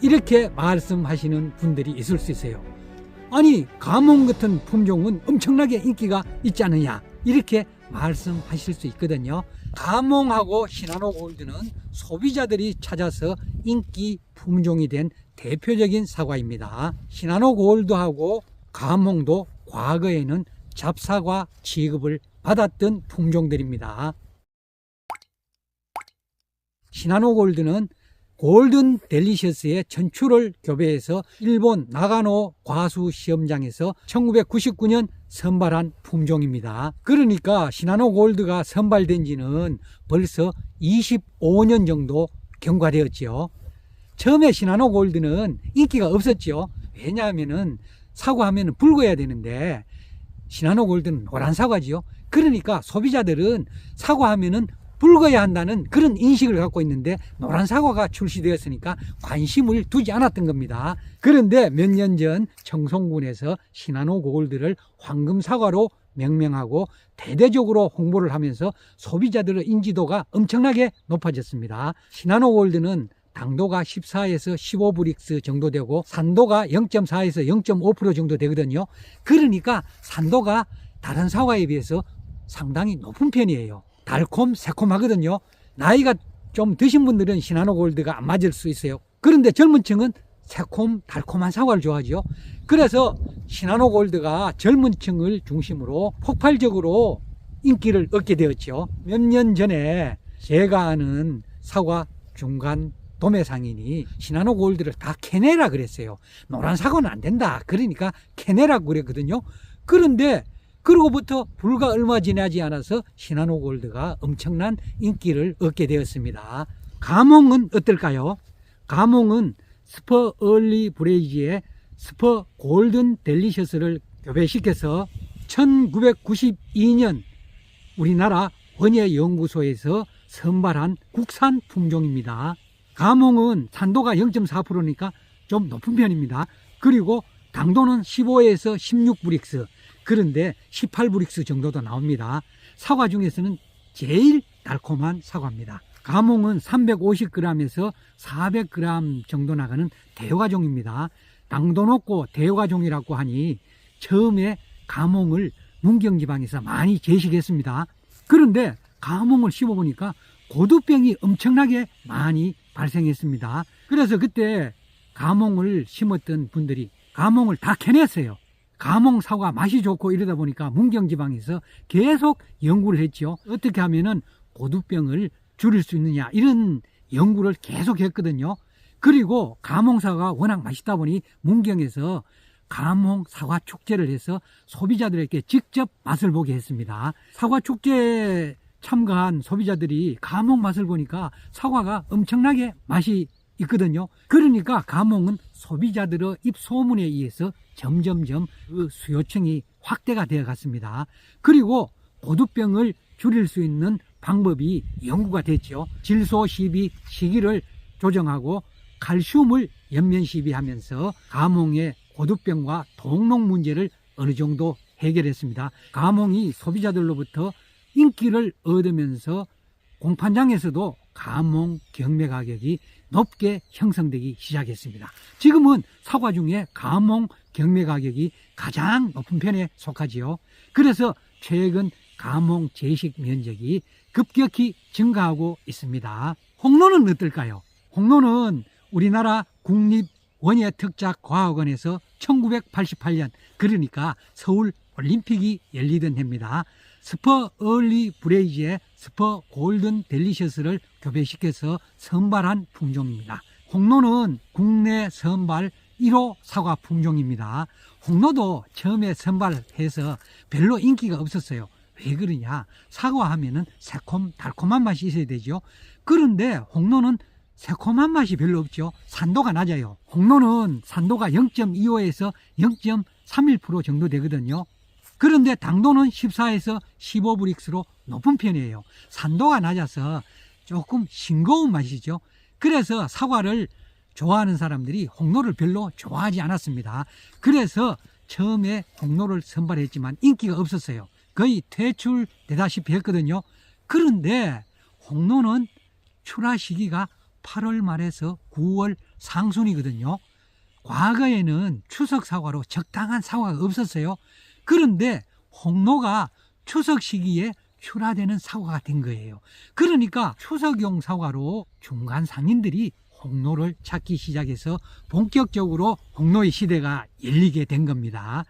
이렇게 말씀하시는 분들이 있을 수 있어요. 아니, 가몽 같은 품종은 엄청나게 인기가 있지 않느냐, 이렇게 말씀하실 수 있거든요. 가몽하고 시나노 골드는 소비자들이 찾아서 인기 품종이 된 대표적인 사과입니다. 시나노 골드하고 가몽도 과거에는 잡사과 취급을 받았던 품종들입니다. 시나노 골드는 골든 델리셔스의 전출을 교배해서 일본 나가노 과수 시험장에서 1999년 선발한 품종입니다. 그러니까 시나노 골드가 선발된 지는 벌써 25년 정도 경과되었지요. 처음에 시나노 골드는 인기가 없었죠. 왜냐하면 사과하면 붉어야 되는데 시나노 골드는 노란 사과지요. 그러니까 소비자들은 사과하면은 붉어야 한다는 그런 인식을 갖고 있는데 노란 사과가 출시되었으니까 관심을 두지 않았던 겁니다. 그런데 몇 년 전 청송군에서 시나노 골드를 황금 사과로 명명하고 대대적으로 홍보를 하면서 소비자들의 인지도가 엄청나게 높아졌습니다. 시나노 골드는 당도가 14에서 15브릭스 정도 되고 산도가 0.4에서 0.5% 정도 되거든요. 그러니까 산도가 다른 사과에 비해서 상당히 높은 편이에요. 달콤 새콤하거든요. 나이가 좀 드신 분들은 시나노 골드가 안 맞을 수 있어요. 그런데 젊은 층은 새콤 달콤한 사과를 좋아하죠. 그래서 시나노 골드가 젊은 층을 중심으로 폭발적으로 인기를 얻게 되었죠. 몇 년 전에 제가 아는 사과 중간 도매상인이 시나노 골드를 다 캐내라 그랬어요. 노란 사과는 안 된다, 그러니까 캐내라고 그랬거든요. 그런데 그러고부터 불과 얼마 지나지 않아서 시나노 골드가 엄청난 인기를 얻게 되었습니다. 가몽은 어떨까요? 가몽은 스퍼 얼리 브레이지의 스퍼 골든 델리셔스를 교배시켜서 1992년 우리나라 원예연구소에서 선발한 국산 품종입니다. 가몽은 산도가 0.4%니까 좀 높은 편입니다. 그리고 당도는 15에서 16브릭스, 그런데 18브릭스 정도도 나옵니다. 사과 중에서는 제일 달콤한 사과입니다. 가몽은 350g에서 400g 정도 나가는 대화종입니다. 당도 높고 대화종이라고 하니 처음에 가몽을 문경지방에서 많이 제식했습니다. 그런데 가몽을 씹어보니까 고두병이 엄청나게 많이 발생했습니다. 그래서 그때 가몽을 심었던 분들이 가몽을 다 캐냈어요. 가몽 사과 맛이 좋고 이러다 보니까 문경지방에서 계속 연구를 했죠. 어떻게 하면은 고두병을 줄일 수 있느냐, 이런 연구를 계속 했거든요. 그리고 가몽 사과가 워낙 맛있다 보니 문경에서 가몽 사과 축제를 해서 소비자들에게 직접 맛을 보게 했습니다. 사과 축제에 참가한 소비자들이 가몽 맛을 보니까 사과가 엄청나게 맛이 있거든요. 그러니까 가몽은 소비자들의 입소문에 의해서 점점점 그 수요층이 확대가 되어 갔습니다. 그리고 고두병을 줄일 수 있는 방법이 연구가 됐죠. 질소 시비 시기를 조정하고 칼슘을 연면 시비하면서 가몽의 고두병과 동록 문제를 어느 정도 해결했습니다. 가몽이 소비자들로부터 인기를 얻으면서 공판장에서도 가몽 경매 가격이 높게 형성되기 시작했습니다. 지금은 사과 중에 가몽 경매 가격이 가장 높은 편에 속하지요. 그래서 최근 가몽 제식 면적이 급격히 증가하고 있습니다. 홍로는 어떨까요? 홍로는 우리나라 국립원예특작과학원에서 1988년, 그러니까 서울 올림픽이 열리던 해입니다. 스퍼 얼리 브레이지의 스퍼 골든 델리셔스를 교배시켜서 선발한 품종입니다. 홍로는 국내 선발 1호 사과 품종입니다. 홍로도 처음에 선발해서 별로 인기가 없었어요. 왜 그러냐? 사과하면은 새콤 달콤한 맛이 있어야 되죠. 그런데 홍로는 새콤한 맛이 별로 없죠. 산도가 낮아요. 홍로는 산도가 0.25에서 0.31% 정도 되거든요. 그런데 당도는 14에서 15브릭스로 높은 편이에요. 산도가 낮아서 조금 싱거운 맛이죠. 그래서 사과를 좋아하는 사람들이 홍로를 별로 좋아하지 않았습니다. 그래서 처음에 홍로를 선발했지만 인기가 없었어요. 거의 퇴출되다시피 했거든요. 그런데 홍로는 출하 시기가 8월 말에서 9월 상순이거든요. 과거에는 추석 사과로 적당한 사과가 없었어요. 그런데 홍로가 추석 시기에 출하되는 사과가 된 거예요. 그러니까 추석용 사과로 중간 상인들이 홍로를 찾기 시작해서 본격적으로 홍로의 시대가 열리게 된 겁니다.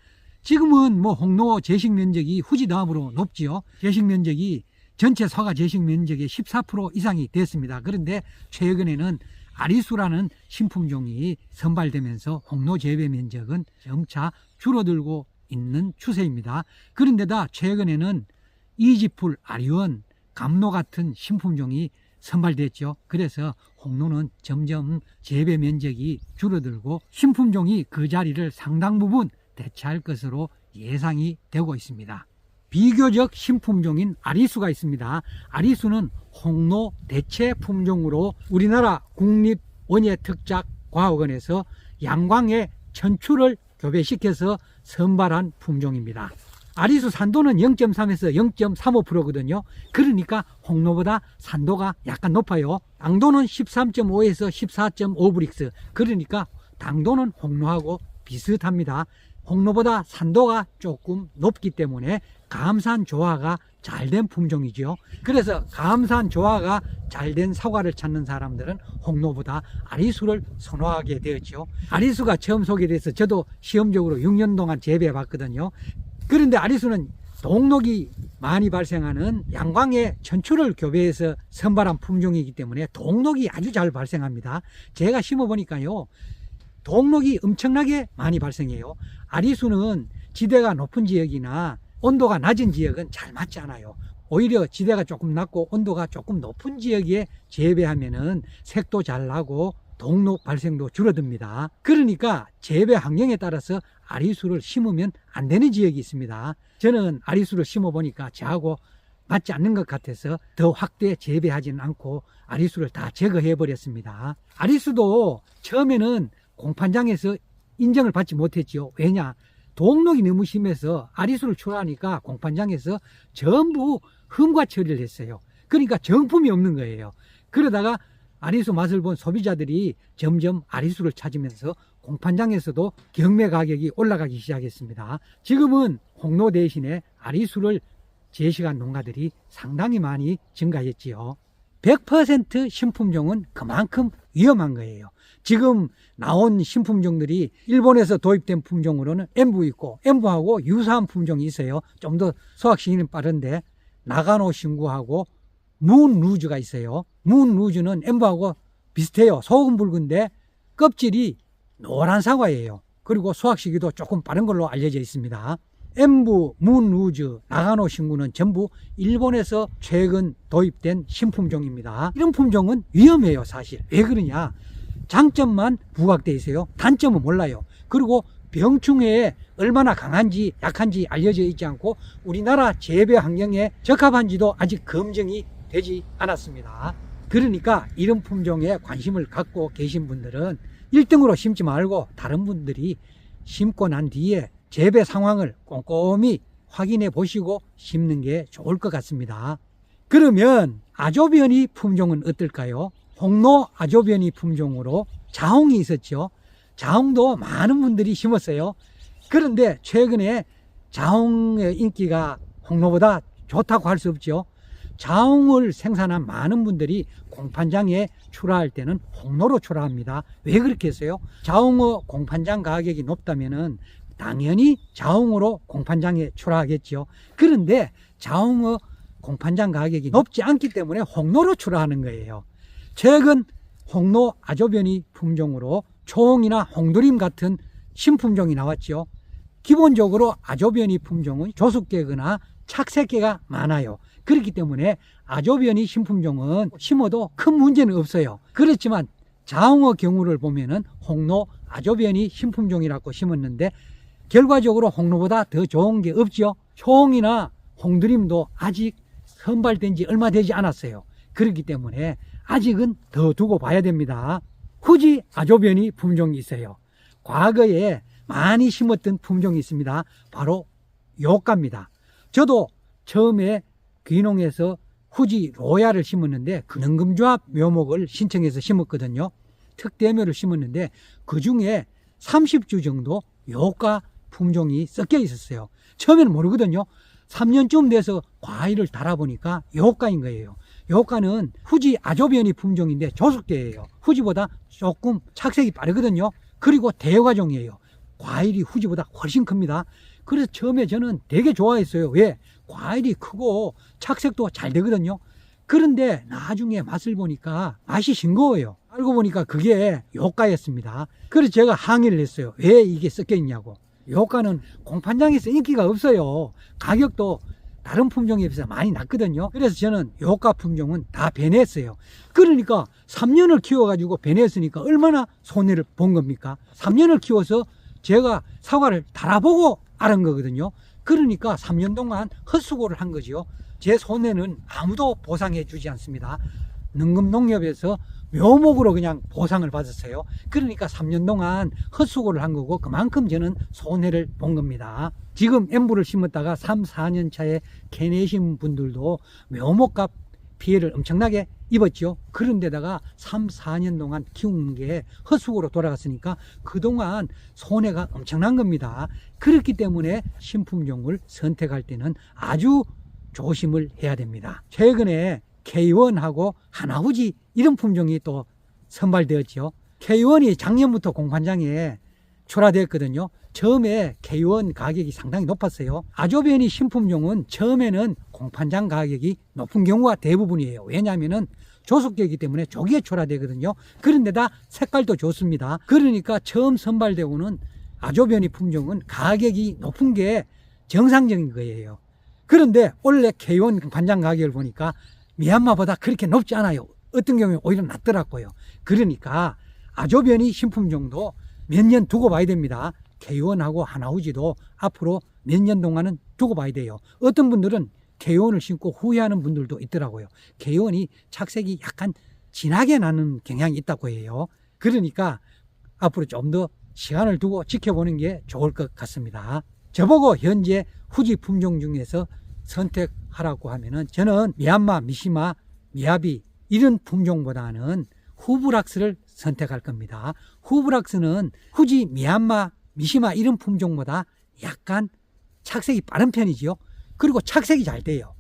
지금은 홍로 제식 면적이 후지다음으로 높지요. 제식 면적이 전체 사과 제식 면적의 14% 이상이 됐습니다. 그런데 최근에는 아리수라는 신품종이 선발되면서 홍로 재배 면적은 점차 줄어들고 있는 추세입니다. 그런데다 최근에는 이지풀, 아리원, 감로 같은 신품종이 선발됐죠. 그래서 홍로는 점점 재배 면적이 줄어들고 신품종이 그 자리를 상당 부분 대체할 것으로 예상이 되고 있습니다. 비교적 신품종인 아리수가 있습니다. 아리수는 홍로 대체 품종으로 우리나라 국립원예특작과학원에서 양광의 천추를 교배시켜서 선발한 품종입니다. 아리수 산도는 0.3에서 0.35%거든요. 그러니까 홍로보다 산도가 약간 높아요. 당도는 13.5에서 14.5브릭스. 그러니까 당도는 홍로하고 비슷합니다. 홍로보다 산도가 조금 높기 때문에 감산 조화가 잘 된 품종이죠. 그래서 감산 조화가 잘 된 사과를 찾는 사람들은 홍로보다 아리수를 선호하게 되었죠. 아리수가 처음 소개돼서 저도 시험적으로 6년 동안 재배해 봤거든요. 그런데 아리수는 동록이 많이 발생하는 양광의 천추를 교배해서 선발한 품종이기 때문에 동록이 아주 잘 발생합니다. 제가 심어보니까요, 동록이 엄청나게 많이 발생해요. 아리수는 지대가 높은 지역이나 온도가 낮은 지역은 잘 맞지 않아요. 오히려 지대가 조금 낮고 온도가 조금 높은 지역에 재배하면은 색도 잘 나고 동록 발생도 줄어듭니다. 그러니까 재배 환경에 따라서 아리수를 심으면 안 되는 지역이 있습니다. 저는 아리수를 심어보니까 저하고 맞지 않는 것 같아서 더 확대 재배하지는 않고 아리수를 다 제거해 버렸습니다. 아리수도 처음에는 공판장에서 인정을 받지 못했죠. 왜냐? 동록이 너무 심해서 아리수를 출하하니까 공판장에서 전부 흠과 처리를 했어요. 그러니까 정품이 없는 거예요. 그러다가 아리수 맛을 본 소비자들이 점점 아리수를 찾으면서 공판장에서도 경매 가격이 올라가기 시작했습니다. 지금은 홍로 대신에 아리수를 제시한 농가들이 상당히 많이 증가했지요. 100% 신품종은 그만큼 위험한 거예요. 지금 나온 신품종들이 일본에서 도입된 품종으로는 엠부 있고 엠부하고 유사한 품종이 있어요. 좀 더 수확 시기는 빠른데 나가노 신구하고 문 루즈가 있어요. 문 루즈는 엠부하고 비슷해요. 속은 붉은데 껍질이 노란 사과예요. 그리고 수확 시기도 조금 빠른 걸로 알려져 있습니다. 엠부, 문 루즈, 나가노 신구는 전부 일본에서 최근 도입된 신품종입니다. 이런 품종은 위험해요, 사실. 왜 그러냐? 장점만 부각되어 있어요. 단점은 몰라요. 그리고 병충해에 얼마나 강한지 약한지 알려져 있지 않고 우리나라 재배 환경에 적합한지도 아직 검증이 되지 않았습니다. 그러니까 이런 품종에 관심을 갖고 계신 분들은 1등으로 심지 말고 다른 분들이 심고 난 뒤에 재배 상황을 꼼꼼히 확인해 보시고 심는 게 좋을 것 같습니다. 그러면 아조변이 품종은 어떨까요? 홍로 아조변이 품종으로 자홍이 있었죠. 자홍도 많은 분들이 심었어요. 그런데 최근에 자홍의 인기가 홍로보다 좋다고 할 수 없죠. 자홍을 생산한 많은 분들이 공판장에 출하할 때는 홍로로 출하합니다. 왜 그렇게 했어요? 자홍어 공판장 가격이 높다면은 당연히 자홍으로 공판장에 출하하겠죠. 그런데 자홍어 공판장 가격이 높지 않기 때문에 홍로로 출하하는 거예요. 최근 홍로 아조변이 품종으로 초홍이나 홍두림 같은 신품종이 나왔죠. 기본적으로 아조변이 품종은 조숙계거나 착색계가 많아요. 그렇기 때문에 아조변이 신품종은 심어도 큰 문제는 없어요. 그렇지만 자홍어 경우를 보면은 홍로 아조변이 신품종이라고 심었는데 결과적으로 홍로보다 더 좋은 게 없죠. 초홍이나 홍두림도 아직 선발된 지 얼마 되지 않았어요. 그렇기 때문에 아직은 더 두고 봐야 됩니다. 후지 아조변이 품종이 있어요. 과거에 많이 심었던 품종이 있습니다. 바로 요가입니다. 저도 처음에 귀농해서 후지 로얄을 심었는데 근원금조합 묘목을 신청해서 심었거든요. 특대묘를 심었는데 그 중에 30주 정도 요가 품종이 섞여 있었어요. 처음에는 모르거든요. 3년쯤 돼서 과일을 달아보니까 요가인 거예요. 요가는 후지 아조변이 품종인데 조숙대예요. 후지보다 조금 착색이 빠르거든요. 그리고 대과종이에요. 과일이 후지보다 훨씬 큽니다. 그래서 처음에 저는 되게 좋아했어요. 왜? 과일이 크고 착색도 잘 되거든요. 그런데 나중에 맛을 보니까 맛이 싱거워요. 알고 보니까 그게 요가였습니다. 그래서 제가 항의를 했어요. 왜 이게 섞여 있냐고. 요가는 공판장에서 인기가 없어요. 가격도 다른 품종에 비해서 많이 낮거든요. 그래서 저는 요가 품종은 다 배냈어요. 그러니까 3년을 키워가지고 배냈으니까 얼마나 손해를 본 겁니까? 3년을 키워서 제가 사과를 달아보고 알은 거거든요. 그러니까 3년 동안 헛수고를 한 거죠. 제 손해는 아무도 보상해 주지 않습니다. 능금농협에서 묘목으로 그냥 보상을 받았어요. 그러니까 3년 동안 헛수고를 한 거고 그만큼 저는 손해를 본 겁니다. 지금 엠부를 심었다가 3, 4년 차에 캐내신 분들도 묘목값 피해를 엄청나게 입었죠. 그런데다가 3, 4년 동안 키운 게 헛수고로 돌아갔으니까 그동안 손해가 엄청난 겁니다. 그렇기 때문에 신품종을 선택할 때는 아주 조심을 해야 됩니다. 최근에 K1하고 하나후지 이런 품종이 또 선발되었죠. K1이 작년부터 공판장에 출하되었거든요. 처음에 K1 가격이 상당히 높았어요. 아조변이 신품종은 처음에는 공판장 가격이 높은 경우가 대부분이에요. 왜냐하면 조숙되기 때문에 조기에 출하되거든요. 그런데다 색깔도 좋습니다. 그러니까 처음 선발되고는 아조변이 품종은 가격이 높은 게 정상적인 거예요. 그런데 원래 K1 공판장 가격을 보니까 미얀마보다 그렇게 높지 않아요. 어떤 경우에 오히려 낮더라고요. 그러니까 아조변이 신품종도 몇 년 두고 봐야 됩니다. K1하고 하나후지도 앞으로 몇 년 동안은 두고 봐야 돼요. 어떤 분들은 K1을 심고 후회하는 분들도 있더라고요. K1이 착색이 약간 진하게 나는 경향이 있다고 해요. 그러니까 앞으로 좀 더 시간을 두고 지켜보는 게 좋을 것 같습니다. 저보고 현재 후지 품종 중에서 선택하라고 하면은 저는 미얀마, 미시마, 미야비 이런 품종보다는 후브락스를 선택할 겁니다. 후브락스는 후지, 미얀마, 미시마 이런 품종보다 약간 착색이 빠른 편이지요. 그리고 착색이 잘 돼요.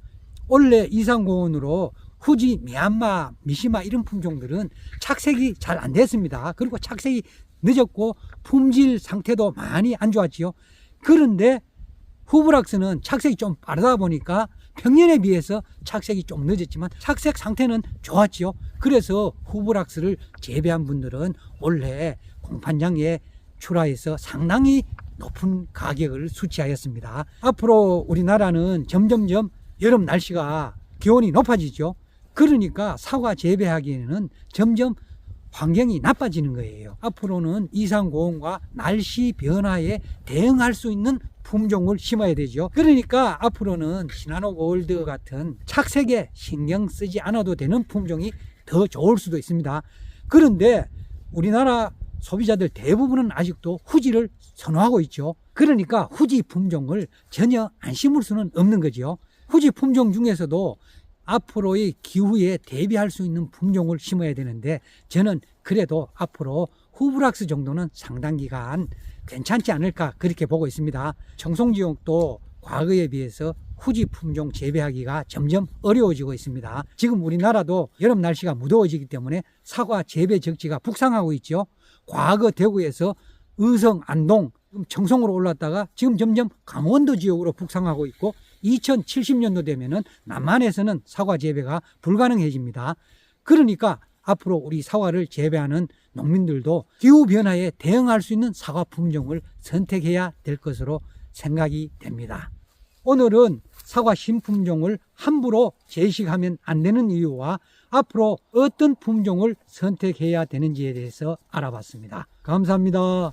원래 이상고온으로 후지, 미얀마, 미시마 이런 품종들은 착색이 잘 안 됐습니다. 그리고 착색이 늦었고 품질 상태도 많이 안 좋았지요. 그런데 후브락스는 착색이 좀 빠르다 보니까 평년에 비해서 착색이 좀 늦었지만 착색 상태는 좋았지요. 그래서 후브락스를 재배한 분들은 원래 공판장에 출하해서 상당히 높은 가격을 수취하였습니다. 앞으로 우리나라는 점점점 여름 날씨가 기온이 높아지죠. 그러니까 사과 재배하기에는 점점 환경이 나빠지는 거예요. 앞으로는 이상고온과 날씨 변화에 대응할 수 있는 품종을 심어야 되죠. 그러니까 앞으로는 시나노 골드 같은 착색에 신경 쓰지 않아도 되는 품종이 더 좋을 수도 있습니다. 그런데 우리나라 소비자들 대부분은 아직도 후지를 선호하고 있죠. 그러니까 후지 품종을 전혀 안 심을 수는 없는 거죠. 후지 품종 중에서도 앞으로의 기후에 대비할 수 있는 품종을 심어야 되는데 저는 그래도 앞으로 후브락스 정도는 상당 기간 괜찮지 않을까 그렇게 보고 있습니다. 청송지역도 과거에 비해서 후지 품종 재배하기가 점점 어려워지고 있습니다. 지금 우리나라도 여름 날씨가 무더워지기 때문에 사과 재배 적지가 북상하고 있죠. 과거 대구에서 의성, 안동, 청송으로 올랐다가 지금 점점 강원도 지역으로 북상하고 있고 2070년도 되면은 남한에서는 사과 재배가 불가능해집니다. 그러니까 앞으로 우리 사과를 재배하는 농민들도 기후변화에 대응할 수 있는 사과 품종을 선택해야 될 것으로 생각이 됩니다. 오늘은 사과 신품종을 함부로 제식하면 안 되는 이유와 앞으로 어떤 품종을 선택해야 되는지에 대해서 알아봤습니다. 감사합니다.